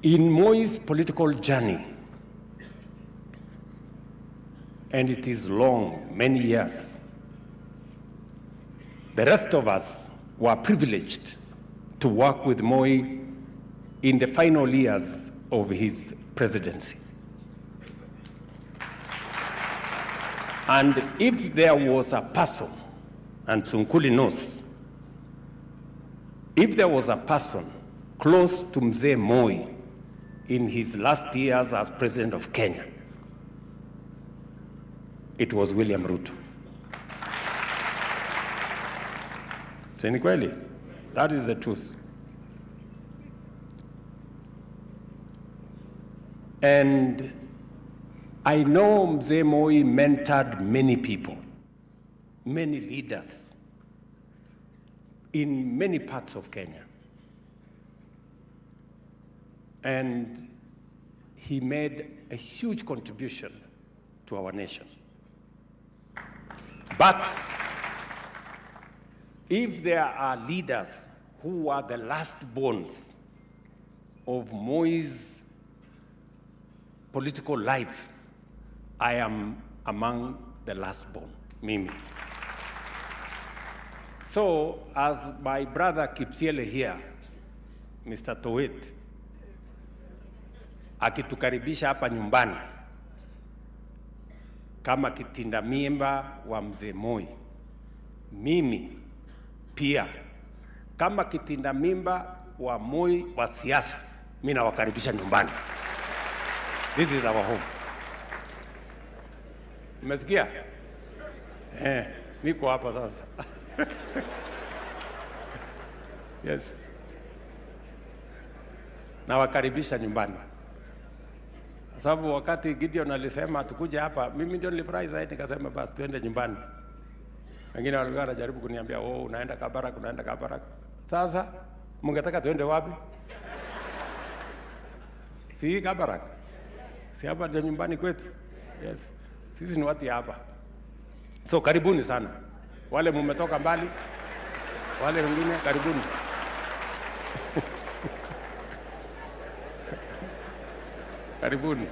In Moi's political journey, and it is long, many years, the rest of us were privileged to work with Moi in the final years of his presidency. And if there was a person, and Sunkuli knows, if there was a person close to Mzee Moi in his last years as president of Kenya, it was William Ruto. Si ni kweli? That is the truth. And I know Mzee Moi mentored many people, many leaders in many parts of Kenya. And he made a huge contribution to our nation. But if there are leaders who are the last bones of Moi's political life, I am among the last born, Mimi. So, as my brother Kipsiele here, Mr. Towit, akitukaribisha hapa nyumbani kama kitinda mimba wa Mzee Moi, mimi pia kama kitinda mimba wa Moi wa siasa, mimi nawakaribisha nyumbani. This is our home. Umesikia? Niko hapa sasa. Yes. Nawakaribisha nyumbani. Sababu wakati Gideon alisema tukuje hapa, mimi ndio nilifurahi zaidi, nikasema basi tuende nyumbani. Wengine walikuwa wanajaribu kuniambia, unaenda Kabarak, unaenda Kabarak. Sasa mungetaka tuende wapi? Si Kabarak. Si hapa ndio nyumbani kwetu. Yes. Sisi ni watu hapa. So karibuni sana. Wale mmetoka mbali, wale wengine karibuni. Karibuni.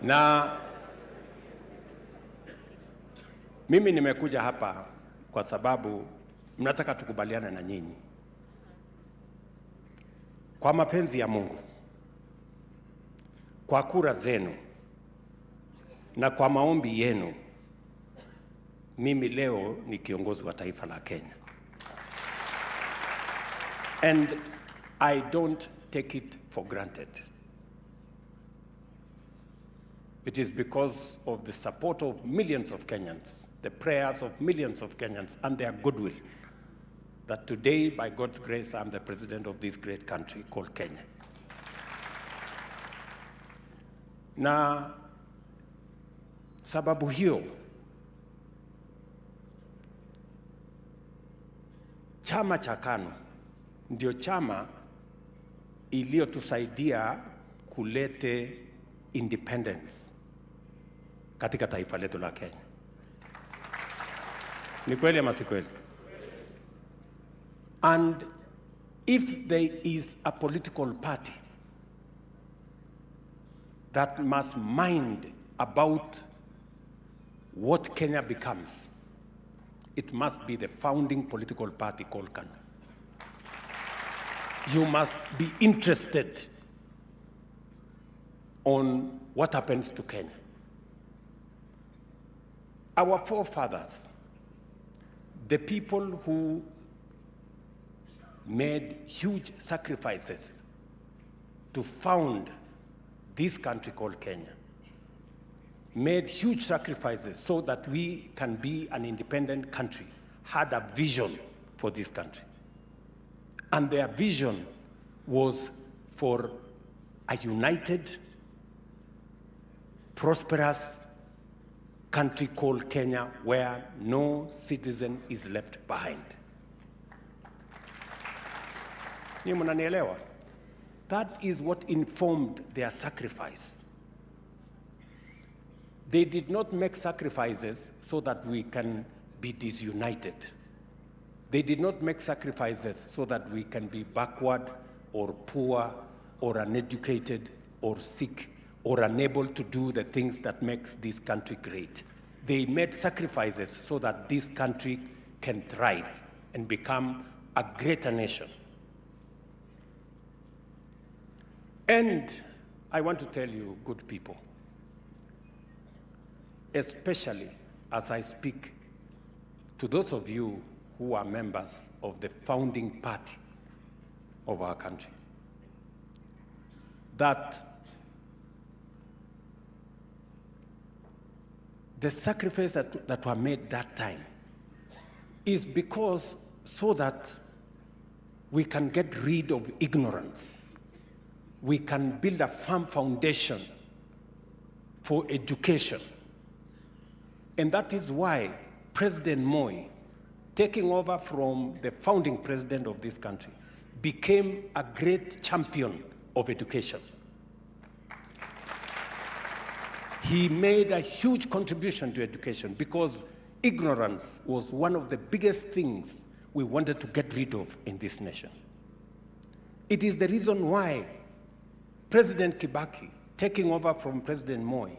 Na mimi nimekuja hapa kwa sababu mnataka tukubaliane na nyinyi. Kwa mapenzi ya Mungu, kwa kura zenu na kwa maombi yenu, mimi leo ni kiongozi wa taifa la Kenya. And I don't take it for granted. It is because of the support of millions of Kenyans, the prayers of millions of Kenyans, and their goodwill, that today, by God's grace, I'm the president of this great country called Kenya. Na sababu hiyo, chama cha KANU ndio chama iliyotusaidia kulete independence katika taifa letu la Kenya. Ni kweli ama si kweli? And if there is a political party that must mind about what Kenya becomes, it must be the founding political party called KANU. You must be interested on what happens to Kenya. Our forefathers, the people who made huge sacrifices to found this country called Kenya, made huge sacrifices so that we can be an independent country, had a vision for this country. And their vision was for a united, prosperous country called Kenya where no citizen is left behind. Ni mnanielewa? That is what informed their sacrifice. They did not make sacrifices so that we can be disunited. They did not make sacrifices so that we can be backward or poor or uneducated or sick or unable to do the things that makes this country great. They made sacrifices so that this country can thrive and become a greater nation. And I want to tell you, good people, especially as I speak to those of you who are members of the founding party of our country, that the sacrifice that were made that time is because so that we can get rid of ignorance. We can build a firm foundation for education. And that is why President Moi, taking over from the founding president of this country, became a great champion of education. He made a huge contribution to education because ignorance was one of the biggest things we wanted to get rid of in this nation. It is the reason why President Kibaki, taking over from President Moi,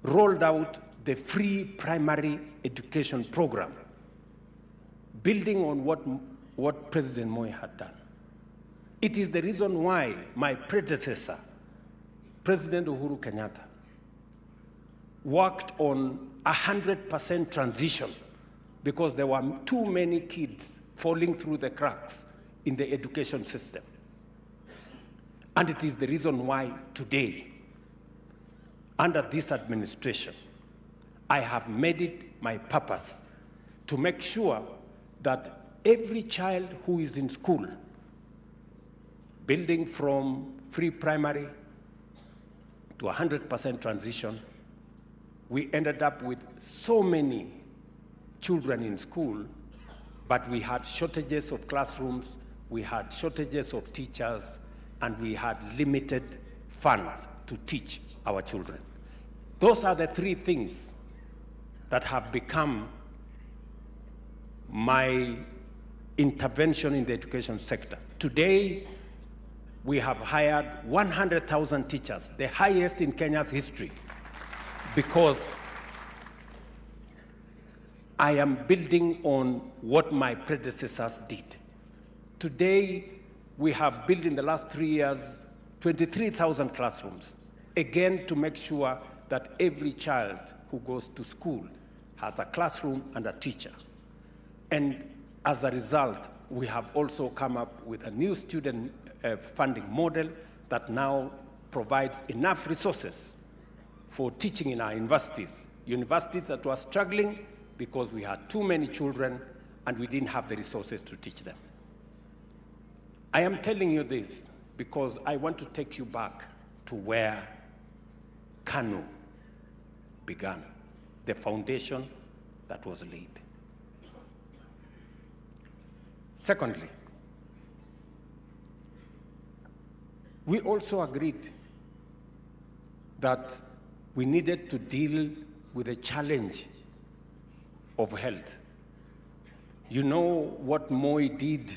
rolled out the free primary education program, building on what President Moi had done. It is the reason why my predecessor, President Uhuru Kenyatta, worked on 100% transition because there were too many kids falling through the cracks in the education system. And it is the reason why today, under this administration, I have made it my purpose to make sure that every child who is in school, building from free primary to 100% transition, we ended up with so many children in school, but we had shortages of classrooms, we had shortages of teachers, and we had limited funds to teach our children. Those are the three things that have become my intervention in the education sector. Today, we have hired 100,000 teachers, the highest in Kenya's history, because I am building on what my predecessors did. Today, we have built in the last 3 years 23,000 classrooms, again to make sure that every child who goes to school has a classroom and a teacher. And as a result, we have also come up with a new student funding model that now provides enough resources for teaching in our universities. Universities that were struggling because we had too many children and we didn't have the resources to teach them. I am telling you this because I want to take you back to where KANU began, the foundation that was laid. Secondly, we also agreed that we needed to deal with the challenge of health. You know what Moi did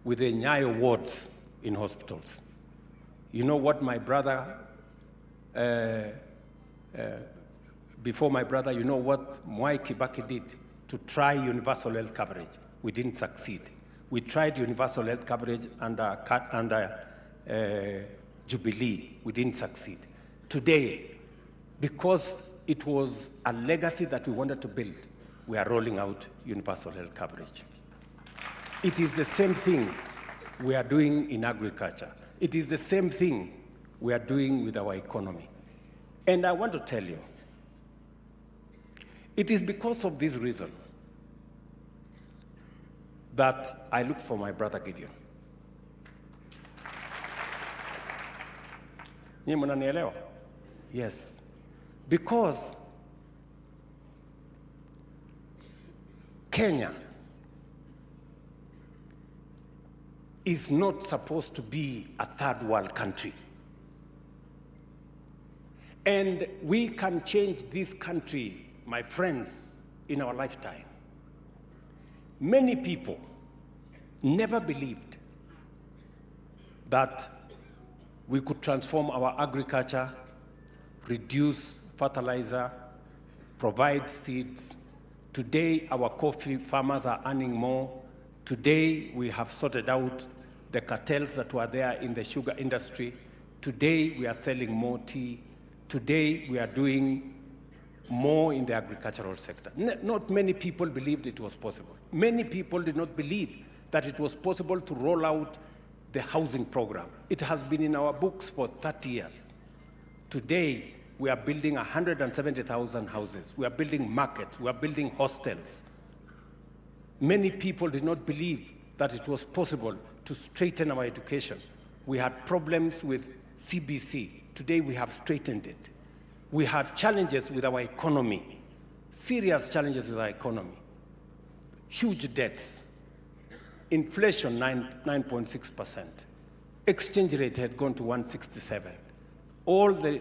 with the Nyayo wards in hospitals. You know what my brother, before my brother, you know what Mwai Kibaki did to try universal health coverage. We didn't succeed. We tried universal health coverage under Jubilee. We didn't succeed. Today, because it was a legacy that we wanted to build, we are rolling out universal health coverage. It is the same thing we are doing in agriculture. It is the same thing we are doing with our economy. And I want to tell you, it is because of this reason that I looked for my brother Gideon. Nyinyi mnanielewa? Yes. Because Kenya is not supposed to be a third world country. And we can change this country, my friends, in our lifetime. Many people never believed that we could transform our agriculture, reduce fertilizer, provide seeds. Today, our coffee farmers are earning more. Today, we have sorted out the cartels that were there in the sugar industry. Today, we are selling more tea. Today, we are doing more in the agricultural sector. Not many people believed it was possible. Many people did not believe that it was possible to roll out the housing program. It has been in our books for 30 years. Today, we are building 170,000 houses. We are building markets. We are building hostels. Many people did not believe that it was possible to straighten our education. We had problems with CBC. Today, we have straightened it. We had challenges with our economy, serious challenges with our economy, huge debts, inflation 9.6%, exchange rate had gone to 167. All the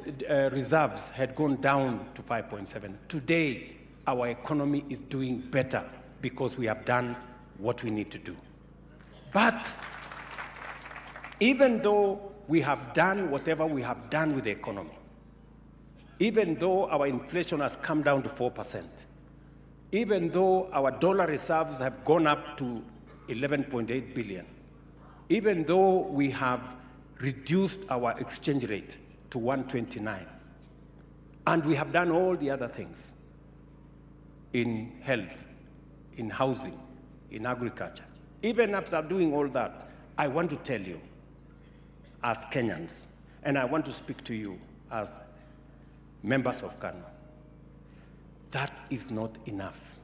reserves had gone down to 5.7. Today, our economy is doing better because we have done what we need to do. But even though we have done whatever we have done with the economy, even though our inflation has come down to 4%, even though our dollar reserves have gone up to 11.8 billion, even though we have reduced our exchange rate to 129, and we have done all the other things in health, in housing, in agriculture, even after doing all that, I want to tell you as Kenyans, and I want to speak to you as members of KANU, that is not enough.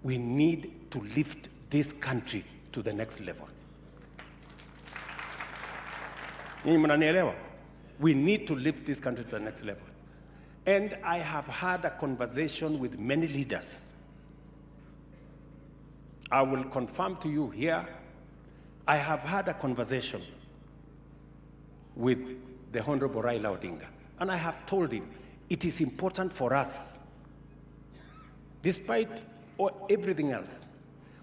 We need to lift this country to the next level. We need to lift this country to the next level. And I have had a conversation with many leaders. I will confirm to you here, I have had a conversation with the Honorable Raila Odinga. And I have told him, it is important for us, despite everything else,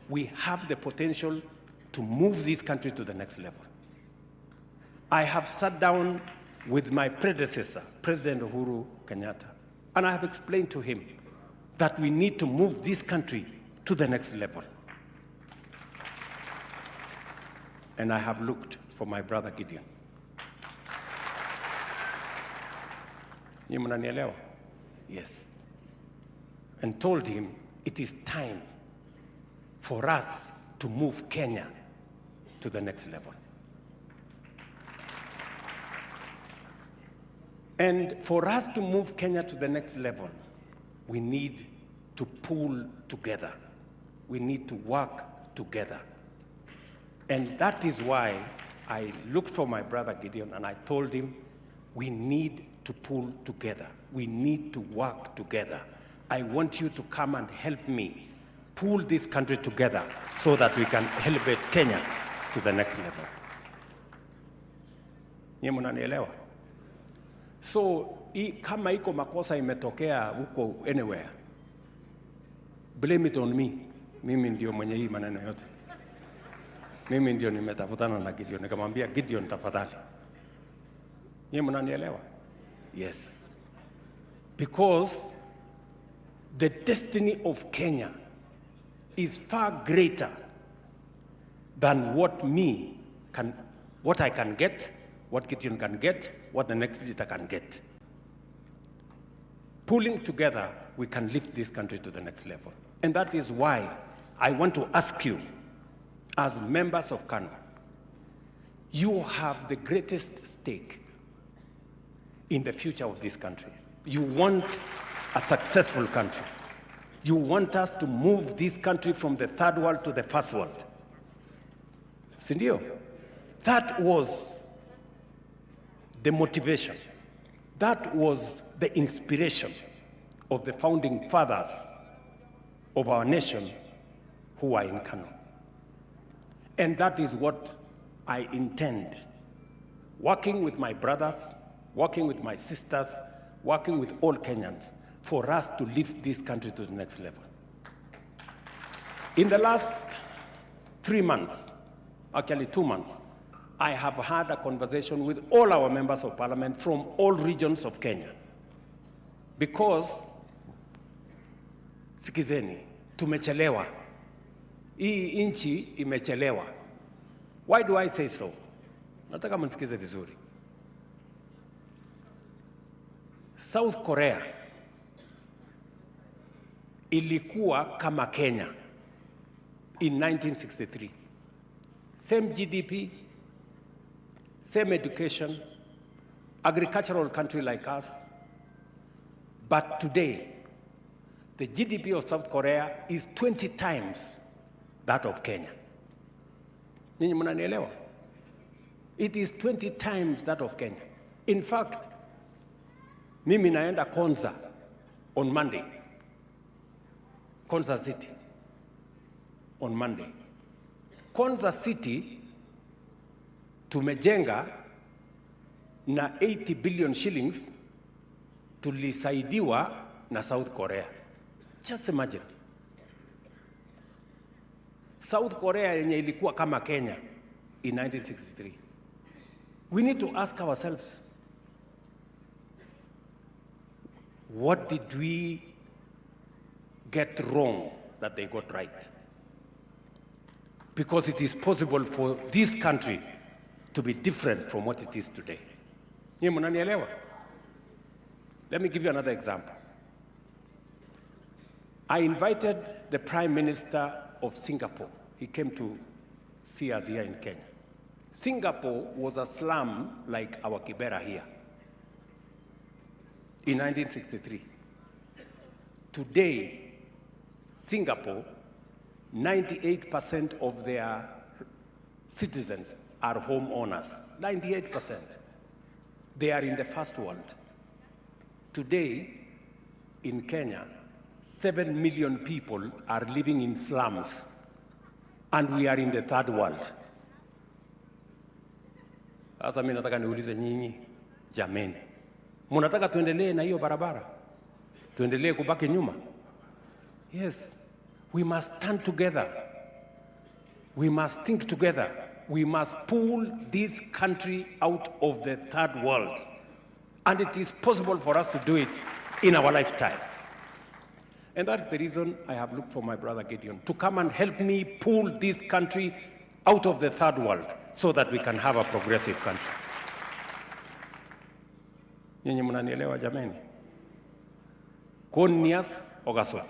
we have the potential to move this country to the next level. I have sat down with my predecessor, President Uhuru Kenyatta, and I have explained to him that we need to move this country to the next level. And I have looked for my brother Gideon. Yes. And told him it is time for us to move Kenya to the next level. And for us to move Kenya to the next level, we need to pull together. We need to work together. And that is why I looked for my brother Gideon and I told him, we need to pull together. We need to work together. I want you to come and help me pull this country together so that we can elevate Kenya to the next level. Nyie mnanielewa? So, kama iko makosa imetokea huko anywhere, blame it on me. Mimi ndio mwenye hii maneno yote. Mimi ndio nimetafutana na Gideon. Nikamwambia Gideon, tafadhali. Nyie mnanielewa? Yes. Because the destiny of Kenya is far greater than what I can get, what Gideon can get, what the next leader can get. Pulling together, we can lift this country to the next level. And that is why I want to ask you, as members of KANU, you have the greatest stake in the future of this country. You want a successful country. You want us to move this country from the third world to the first world. Sindio? That was the motivation. That was the inspiration of the founding fathers of our nation who are in KANU. And that is what I intend, working with my brothers, working with my sisters, working with all Kenyans, for us to lift this country to the next level. In the last 3 months, actually 2 months, I have had a conversation with all our members of parliament from all regions of Kenya. Because, sikizeni, tumechelewa. Hii inchi imechelewa. Why do I say so? Nataka mnisikize vizuri. South Korea ilikuwa kama Kenya in 1963. Same GDP, same education, agricultural country like us. But today, the GDP of South Korea is 20 times that of Kenya. Ninyi mnanielewa? It is 20 times that of Kenya. In fact, mimi naenda Konza on Monday. Konza City on Monday. Konza City tumejenga na 80 billion shillings tulisaidiwa na South Korea. Just imagine. South Korea yenye ilikuwa kama Kenya in 1963. We need to ask ourselves, what did we get wrong that they got right? Because it is possible for this country to be different from what it is today. Nyinyi mnanielewa? Let me give you another example. I invited the Prime Minister of Singapore. He came to see us here in Kenya. Singapore was a slum like our Kibera here in 1963. Today, Singapore, 98% of their citizens are homeowners. 98%. They are in the first world. Today, in Kenya, 7 million people are living in slums, and we are in the third world. Sasa mimi nataka niulize nyinyi, jameni, mnataka tuendelee na hiyo barabara? Tuendelee kubaki nyuma? Yes, we must stand together. We must think together. We must pull this country out of the third world. And it is possible for us to do it in our lifetime. And that's the reason I have looked for my brother Gideon to come and help me pull this country out of the third world so that we can have a progressive country. Nyinyi mnanielewa jameni? Konias ogaswa.